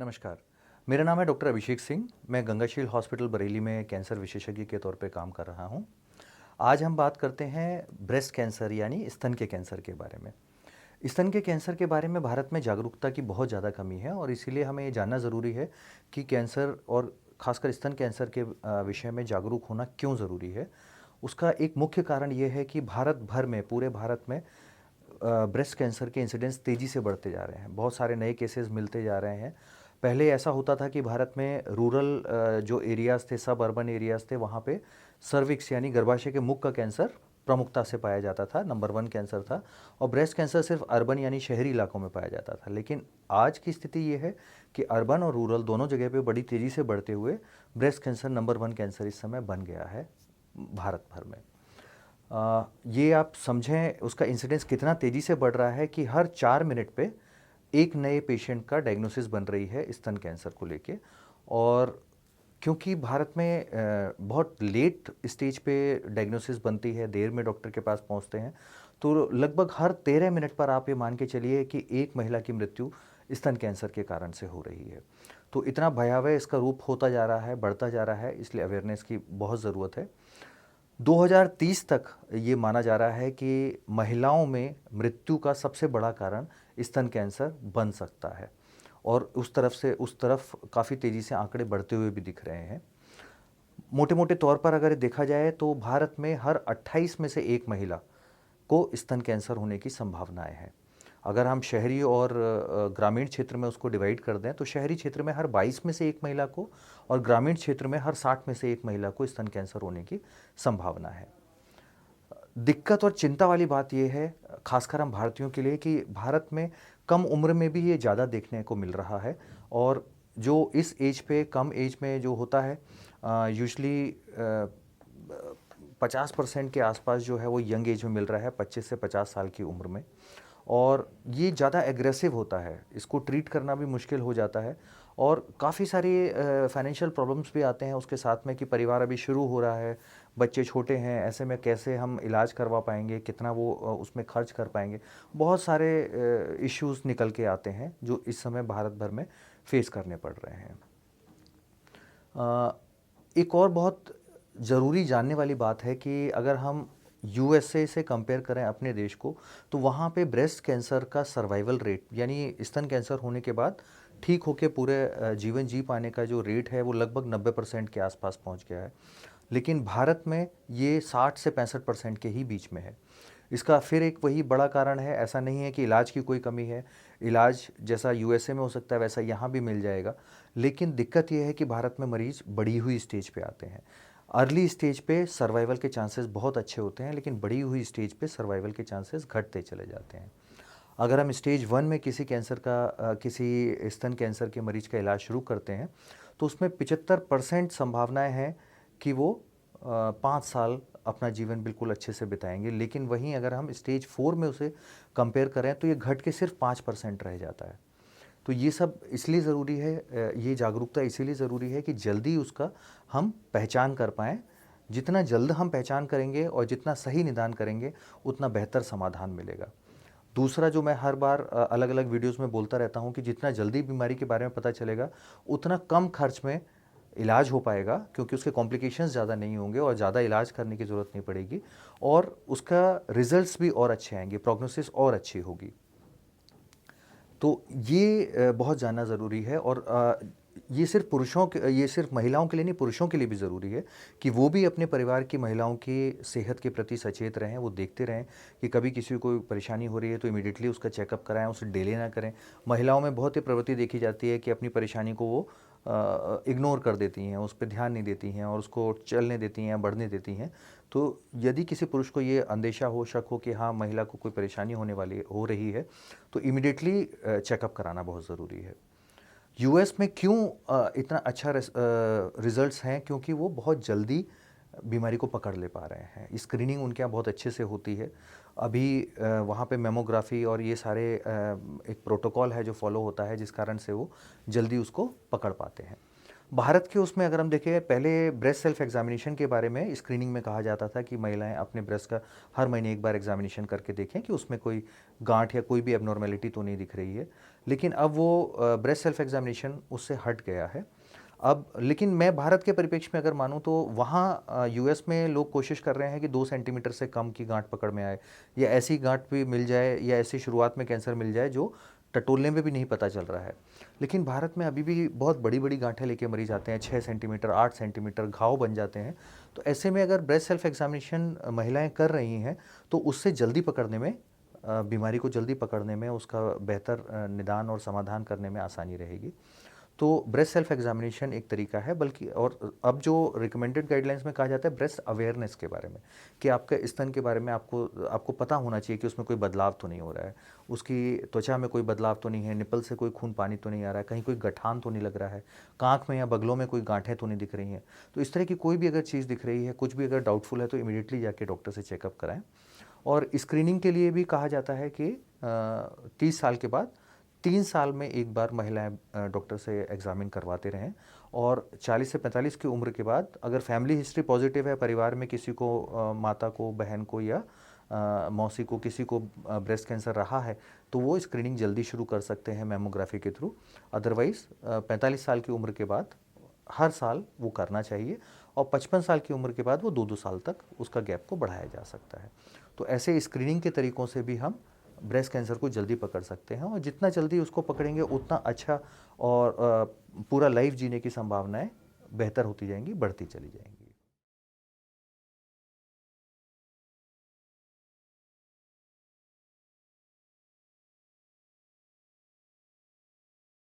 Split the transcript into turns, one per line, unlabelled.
नमस्कार। मेरा नाम है डॉक्टर अभिषेक सिंह। मैं गंगाशील हॉस्पिटल बरेली में कैंसर विशेषज्ञ के तौर पे काम कर रहा हूँ। आज हम बात करते हैं ब्रेस्ट कैंसर यानी स्तन के कैंसर के बारे में। स्तन के कैंसर के बारे में भारत में जागरूकता की बहुत ज़्यादा कमी है और इसीलिए हमें ये जानना ज़रूरी है कि कैंसर और ख़ासकर स्तन कैंसर के विषय में जागरूक होना क्यों ज़रूरी है। उसका एक मुख्य कारण ये है कि भारत भर में, पूरे भारत में ब्रेस्ट कैंसर के इंसिडेंस तेज़ी से बढ़ते जा रहे हैं। बहुत सारे नए केसेस मिलते जा रहे हैं। पहले ऐसा होता था कि भारत में रूरल जो एरियाज़ थे, सब अर्बन एरियाज़ थे, वहाँ पे सर्विक्स यानी गर्भाशय के मुख का कैंसर प्रमुखता से पाया जाता था, नंबर 1 कैंसर था। और ब्रेस्ट कैंसर सिर्फ अर्बन यानी शहरी इलाकों में पाया जाता था। लेकिन आज की स्थिति ये है कि अर्बन और रूरल दोनों जगह पे बड़ी तेज़ी से बढ़ते हुए ब्रेस्ट कैंसर नंबर 1 कैंसर इस समय बन गया है भारत भर में। ये आप समझें उसका इंसिडेंस कितना तेज़ी से बढ़ रहा है कि हर 4 मिनट पे एक नए पेशेंट का डायग्नोसिस बन रही है स्तन कैंसर को लेके। और क्योंकि भारत में बहुत लेट स्टेज पे डायग्नोसिस बनती है, देर में डॉक्टर के पास पहुंचते हैं, तो लगभग हर 13 मिनट पर आप ये मान के चलिए कि एक महिला की मृत्यु स्तन कैंसर के कारण से हो रही है। तो इतना भयावह इसका रूप होता जा रहा है, बढ़ता जा रहा है, इसलिए अवेयरनेस की बहुत ज़रूरत है। 2030 तक ये माना जा रहा है कि महिलाओं में मृत्यु का सबसे बड़ा कारण स्तन कैंसर बन सकता है और उस तरफ काफ़ी तेज़ी से आंकड़े बढ़ते हुए भी दिख रहे हैं। मोटे मोटे तौर पर अगर देखा जाए तो भारत में हर 28 में से एक महिला को स्तन कैंसर होने की संभावनाएं हैं। अगर हम शहरी और ग्रामीण क्षेत्र में उसको डिवाइड कर दें तो शहरी क्षेत्र में हर 22 में से एक महिला को और ग्रामीण क्षेत्र में हर 60 में से एक महिला को स्तन कैंसर होने की संभावना है। दिक्कत और चिंता वाली बात यह है, खासकर हम भारतीयों के लिए, कि भारत में कम उम्र में भी ये ज़्यादा देखने को मिल रहा है। और जो इस एज पे, कम एज में जो होता है, यूजली 50% के आसपास जो है वो यंग एज में मिल रहा है, 25 से 50 साल की उम्र में। और ये ज़्यादा एग्रेसिव होता है, इसको ट्रीट करना भी मुश्किल हो जाता है और काफ़ी सारी फाइनेंशियल प्रॉब्लम्स भी आते हैं उसके साथ में कि परिवार अभी शुरू हो रहा है, बच्चे छोटे हैं, ऐसे में कैसे हम इलाज करवा पाएंगे, कितना वो उसमें खर्च कर पाएंगे। बहुत सारे इश्यूज निकल के आते हैं जो इस समय भारत भर में फेस करने पड़ रहे हैं। एक और बहुत ज़रूरी जानने वाली बात है कि अगर हम यूएसए से कंपेयर करें अपने देश को, तो वहाँ पे ब्रेस्ट कैंसर का सर्वाइवल रेट यानी स्तन कैंसर होने के बाद ठीक होके पूरे जीवन जी पाने का जो रेट है वो लगभग 90% के आसपास पहुँच गया है। लेकिन भारत में ये 60 से 65% के ही बीच में है। इसका फिर एक वही बड़ा कारण है, ऐसा नहीं है कि इलाज की कोई कमी है। इलाज जैसा यूएसए में हो सकता है वैसा यहाँ भी मिल जाएगा। लेकिन दिक्कत यह है कि भारत में मरीज़ बढ़ी हुई स्टेज पे आते हैं। अर्ली स्टेज पे सर्वाइवल के चांसेस बहुत अच्छे होते हैं, लेकिन बढ़ी हुई स्टेज पे सर्वाइवल के चांसेस घटते चले जाते हैं। अगर हम स्टेज 1 में किसी कैंसर का किसी स्तन कैंसर के मरीज का इलाज शुरू करते हैं, तो उसमें 75% संभावनाएँ हैं कि वो 5 साल अपना जीवन बिल्कुल अच्छे से बिताएँगे। लेकिन वहीं अगर हम स्टेज 4 में उसे कंपेयर करें तो ये घट के सिर्फ 5% रह जाता है। तो ये सब इसलिए ज़रूरी है, ये जागरूकता इसीलिए ज़रूरी है कि जल्दी उसका हम पहचान कर पाएँ। जितना जल्द हम पहचान करेंगे और जितना सही निदान करेंगे, उतना बेहतर समाधान मिलेगा। दूसरा जो मैं हर बार अलग-अलग वीडियोज़ में बोलता रहता हूँ कि जितना जल्दी बीमारी के बारे में पता चलेगा, उतना कम खर्च में इलाज हो पाएगा, क्योंकि उसके कॉम्प्लिकेशंस ज़्यादा नहीं होंगे और ज़्यादा इलाज करने की ज़रूरत नहीं पड़ेगी और उसका रिज़ल्ट्स भी और अच्छे आएँगे, प्रोग्नोसिस और अच्छी होगी। तो ये बहुत जानना ज़रूरी है और ये सिर्फ महिलाओं के लिए नहीं, पुरुषों के लिए भी ज़रूरी है कि वो भी अपने परिवार की महिलाओं की सेहत के प्रति सचेत रहें, वो देखते रहें कि कभी किसी को कोई परेशानी हो रही है तो इमीडिएटली उसका चेकअप कराएँ, उसे डिले ना करें। महिलाओं में बहुत ही प्रवृत्ति देखी जाती है कि अपनी परेशानी को वो इग्नोर कर देती हैं, उस पे ध्यान नहीं देती हैं और उसको चलने देती हैं, बढ़ने देती हैं। तो यदि किसी पुरुष को ये अंदेशा हो, शक हो कि हाँ, महिला को कोई परेशानी हो रही है, तो इमीडिएटली चेकअप कराना बहुत ज़रूरी है। यूएस में क्यों इतना अच्छा रिजल्ट्स हैं? क्योंकि वो बहुत जल्दी बीमारी को पकड़ ले पा रहे हैं। स्क्रीनिंग उनके यहाँ बहुत अच्छे से होती है। अभी वहाँ पे मेमोग्राफी और ये सारे एक प्रोटोकॉल है जो फॉलो होता है, जिस कारण से वो जल्दी उसको पकड़ पाते हैं। भारत के उसमें अगर हम देखें, पहले ब्रेस्ट सेल्फ एग्जामिनेशन के बारे में स्क्रीनिंग में कहा जाता था कि महिलाएं अपने ब्रेस्ट का हर महीने एक बार एग्जामिनेशन करके देखें कि उसमें कोई गांठ या कोई भी एबनॉर्मेलिटी तो नहीं दिख रही है। लेकिन अब वो ब्रेस्ट सेल्फ एग्जामिनेशन उससे हट गया है अब। लेकिन मैं भारत के परिप्रेक्ष्य में अगर मानूं तो वहाँ यूएस में लोग कोशिश कर रहे हैं कि 2 सेंटीमीटर से कम की गांठ पकड़ में आए, या ऐसी गांठ भी मिल जाए, या ऐसी शुरुआत में कैंसर मिल जाए जो टटोलने में भी नहीं पता चल रहा है। लेकिन भारत में अभी भी बहुत बड़ी बड़ी गांठें लेके मरीज आते हैं, 6 सेंटीमीटर 8 सेंटीमीटर घाव बन जाते हैं। तो ऐसे में अगर ब्रेस्ट सेल्फ एग्जामिनेशन महिलाएं कर रही हैं तो उससे जल्दी पकड़ने में, बीमारी को जल्दी पकड़ने में, उसका बेहतर निदान और समाधान करने में आसानी रहेगी। तो ब्रेस्ट सेल्फ एग्जामिनेशन एक तरीका है, बल्कि और अब जो रिकमेंडेड गाइडलाइंस में कहा जाता है ब्रेस्ट अवेयरनेस के बारे में, कि आपके स्तन के बारे में आपको आपको पता होना चाहिए कि उसमें कोई बदलाव तो नहीं हो रहा है, उसकी त्वचा में कोई बदलाव तो नहीं है, निपल से कोई खून पानी तो नहीं आ रहा है, कहीं कोई गठान तो नहीं लग रहा है, कांख में या बगलों में कोई गांठें तो नहीं दिख रही हैं। तो इस तरह की कोई भी अगर चीज़ दिख रही है, कुछ भी अगर डाउटफुल है, तो इमीडिएटली जाके डॉक्टर से चेकअप कराएं। और स्क्रीनिंग के लिए भी कहा जाता है कि 30 साल के बाद 3 साल में एक बार महिलाएं डॉक्टर से एग्जामिन करवाते रहें। और 40 से 45 की उम्र के बाद अगर फैमिली हिस्ट्री पॉजिटिव है, परिवार में किसी को, माता को, बहन को या मौसी को, किसी को ब्रेस्ट कैंसर रहा है, तो वो स्क्रीनिंग जल्दी शुरू कर सकते हैं मैमोग्राफी के थ्रू। अदरवाइज़ 45 साल की उम्र के बाद हर साल वो करना चाहिए, और 55 साल की उम्र के बाद वो 2-2 साल तक उसका गैप को बढ़ाया जा सकता है। तो ऐसे स्क्रीनिंग के तरीक़ों से भी हम ब्रेस्ट कैंसर को जल्दी पकड़ सकते हैं, और जितना जल्दी उसको पकड़ेंगे उतना अच्छा, और पूरा लाइफ जीने की संभावनाएं बेहतर होती जाएंगी, बढ़ती चली जाएंगी।